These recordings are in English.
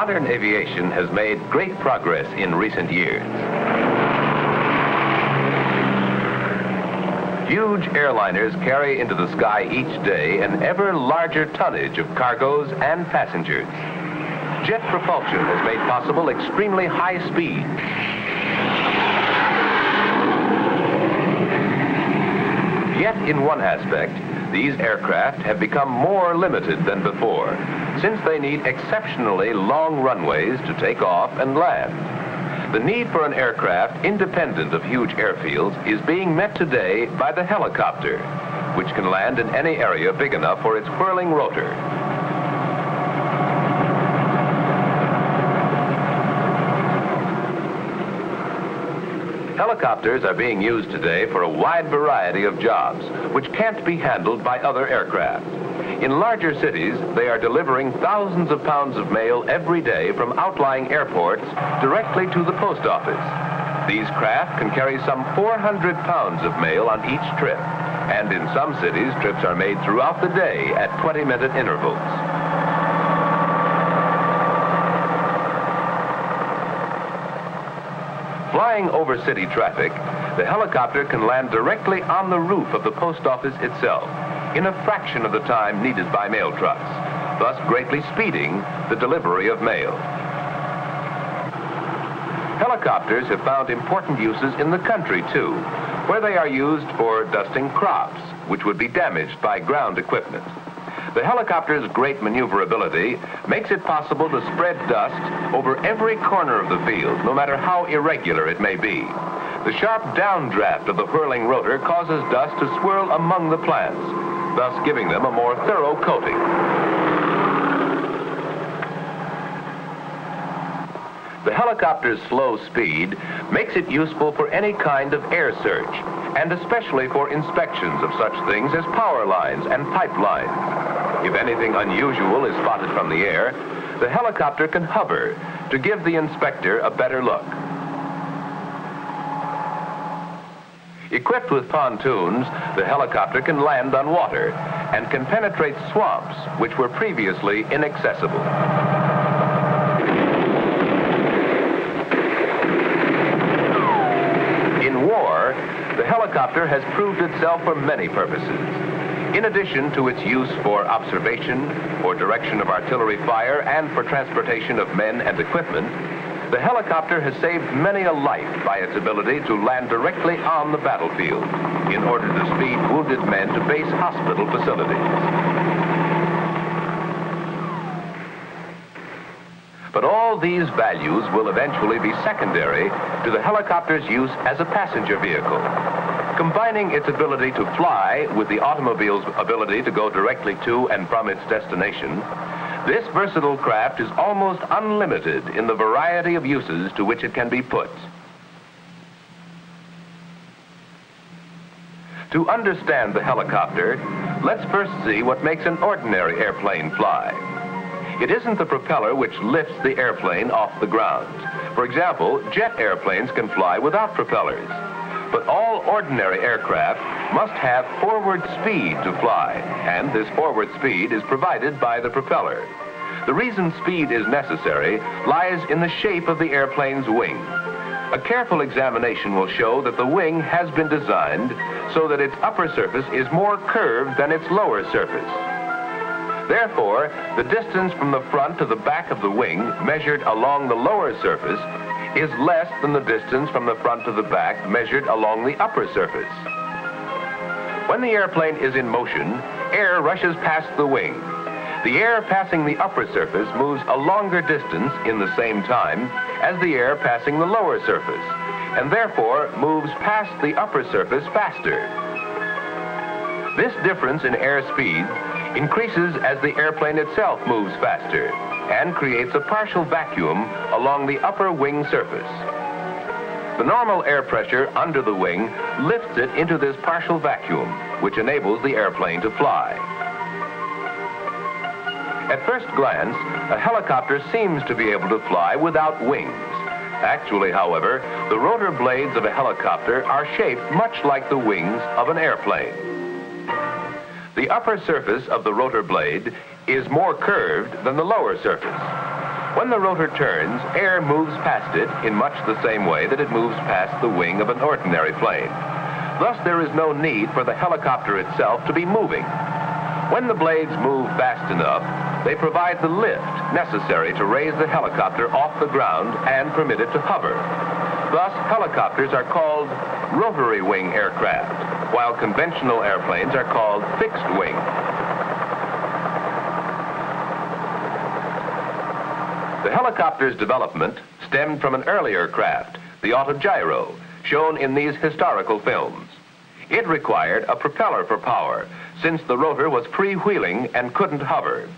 Modern aviation has made great progress in recent years. Huge airliners carry into the sky each day an ever larger tonnage of cargoes and passengers. Jet propulsion has made possible extremely high speed. Yet in one aspect, these aircraft have become more limited than before, since they need exceptionally long runways to take off and land. The need for an aircraft independent of huge airfields is being met today by the helicopter, which can land in any area big enough for its whirling rotor. Helicopters are being used today for a wide variety of jobs, which can't be handled by other aircraft. In larger cities, they are delivering thousands of pounds of mail every day from outlying airports directly to the post office. These craft can carry some 400 pounds of mail on each trip, and in some cities, trips are made throughout the day at 20-minute intervals. Flying over city traffic, the helicopter can land directly on the roof of the post office itself in a fraction of the time needed by mail trucks, thus greatly speeding the delivery of mail. Helicopters have found important uses in the country, too, where they are used for dusting crops, which would be damaged by ground equipment. The helicopter's great maneuverability makes it possible to spread dust over every corner of the field, no matter how irregular it may be. The sharp downdraft of the whirling rotor causes dust to swirl among the plants, thus giving them a more thorough coating. The helicopter's slow speed makes it useful for any kind of air search, and especially for inspections of such things as power lines and pipelines. If anything unusual is spotted from the air, the helicopter can hover to give the inspector a better look. Equipped with pontoons, the helicopter can land on water and can penetrate swamps which were previously inaccessible. In war, the helicopter has proved itself for many purposes. In addition to its use for observation, for direction of artillery fire, and for transportation of men and equipment, the helicopter has saved many a life by its ability to land directly on the battlefield in order to speed wounded men to base hospital facilities. But all these values will eventually be secondary to the helicopter's use as a passenger vehicle. Combining its ability to fly with the automobile's ability to go directly to and from its destination, this versatile craft is almost unlimited in the variety of uses to which it can be put. To understand the helicopter, let's first see what makes an ordinary airplane fly. It isn't the propeller which lifts the airplane off the ground. For example, jet airplanes can fly without propellers. But all ordinary aircraft must have forward speed to fly, and this forward speed is provided by the propeller. The reason speed is necessary lies in the shape of the airplane's wing. A careful examination will show that the wing has been designed so that its upper surface is more curved than its lower surface. Therefore, the distance from the front to the back of the wing measured along the lower surface is less than the distance from the front to the back measured along the upper surface. When the airplane is in motion, air rushes past the wing. The air passing the upper surface moves a longer distance in the same time as the air passing the lower surface, and therefore moves past the upper surface faster. This difference in air speed increases as the airplane itself moves faster, and creates a partial vacuum along the upper wing surface. The normal air pressure under the wing lifts it into this partial vacuum, which enables the airplane to fly. At first glance, a helicopter seems to be able to fly without wings. Actually, however, the rotor blades of a helicopter are shaped much like the wings of an airplane. The upper surface of the rotor blade is more curved than the lower surface. When the rotor turns, air moves past it in much the same way that it moves past the wing of an ordinary plane. Thus, there is no need for the helicopter itself to be moving. When the blades move fast enough, they provide the lift necessary to raise the helicopter off the ground and permit it to hover. Thus, helicopters are called rotary wing aircraft, while conventional airplanes are called fixed wing. The helicopter's development stemmed from an earlier craft, the autogyro, shown in these historical films. It required a propeller for power, since the rotor was freewheeling and couldn't hover.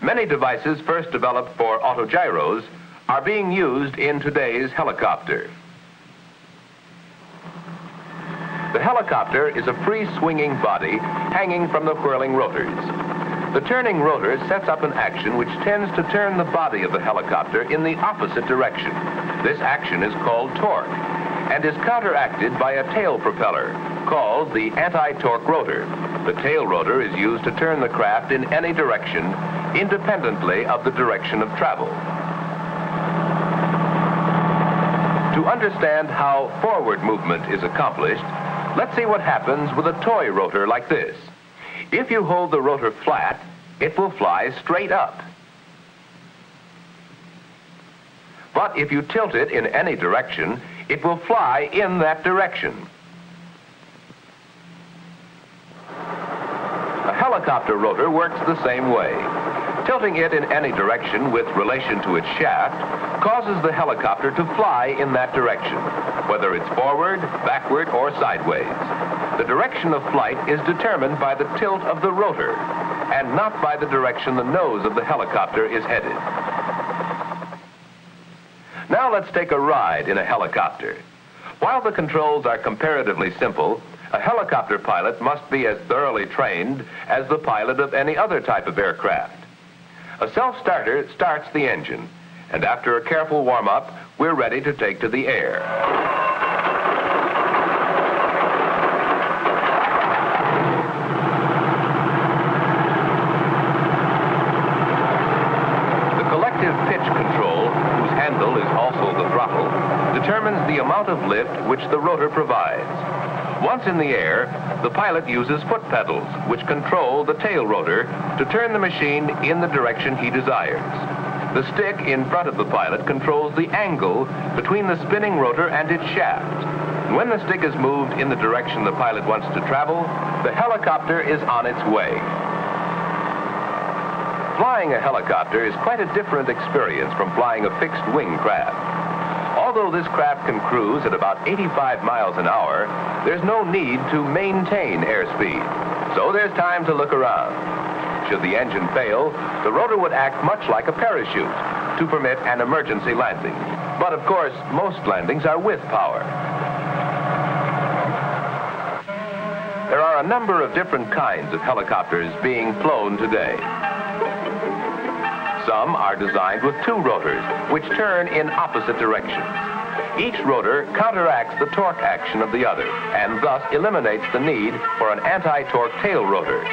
Many devices first developed for autogyros are being used in today's helicopter. The helicopter is a free-swinging body hanging from the whirling rotors. The turning rotor sets up an action which tends to turn the body of the helicopter in the opposite direction. This action is called torque and is counteracted by a tail propeller called the anti-torque rotor. The tail rotor is used to turn the craft in any direction independently of the direction of travel. To understand how forward movement is accomplished, let's see what happens with a toy rotor like this. If you hold the rotor flat, it will fly straight up. But if you tilt it in any direction, it will fly in that direction. A helicopter rotor works the same way. Tilting it in any direction with relation to its shaft causes the helicopter to fly in that direction, whether it's forward, backward, or sideways. The direction of flight is determined by the tilt of the rotor, and not by the direction the nose of the helicopter is headed. Now let's take a ride in a helicopter. While the controls are comparatively simple, a helicopter pilot must be as thoroughly trained as the pilot of any other type of aircraft. A self-starter starts the engine, and after a careful warm-up, we're ready to take to the air. The collective pitch control, whose handle is also the throttle, determines the amount of lift which the rotor provides. Once in the air, the pilot uses foot pedals, which control the tail rotor to turn the machine in the direction he desires. The stick in front of the pilot controls the angle between the spinning rotor and its shaft. And when the stick is moved in the direction the pilot wants to travel, the helicopter is on its way. Flying a helicopter is quite a different experience from flying a fixed-wing craft. Although this craft can cruise at about 85 miles an hour, there's no need to maintain airspeed, so there's time to look around. Should the engine fail, the rotor would act much like a parachute to permit an emergency landing. But of course, most landings are with power. There are a number of different kinds of helicopters being flown today. Some are designed with two rotors, which turn in opposite directions. Each rotor counteracts the torque action of the other, and thus eliminates the need for an anti-torque tail rotor.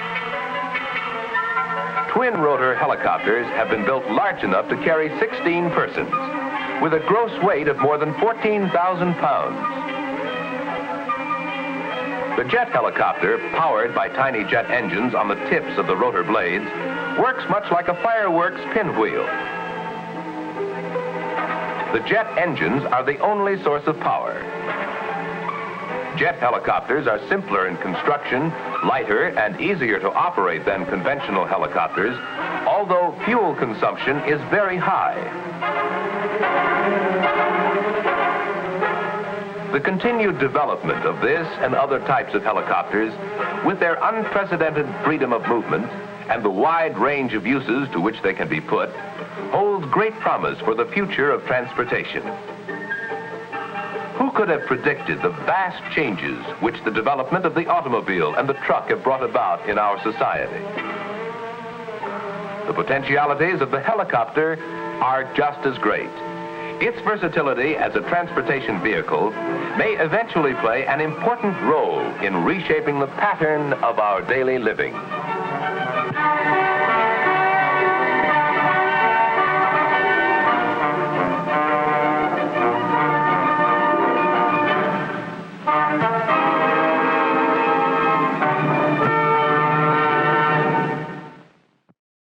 Twin-rotor helicopters have been built large enough to carry 16 persons, with a gross weight of more than 14,000 pounds. The jet helicopter, powered by tiny jet engines on the tips of the rotor blades, works much like a fireworks pinwheel. The jet engines are the only source of power. Jet helicopters are simpler in construction, lighter, and easier to operate than conventional helicopters, although fuel consumption is very high. The continued development of this and other types of helicopters, with their unprecedented freedom of movement and the wide range of uses to which they can be put, holds great promise for the future of transportation. Who could have predicted the vast changes which the development of the automobile and the truck have brought about in our society? The potentialities of the helicopter are just as great. Its versatility as a transportation vehicle may eventually play an important role in reshaping the pattern of our daily living.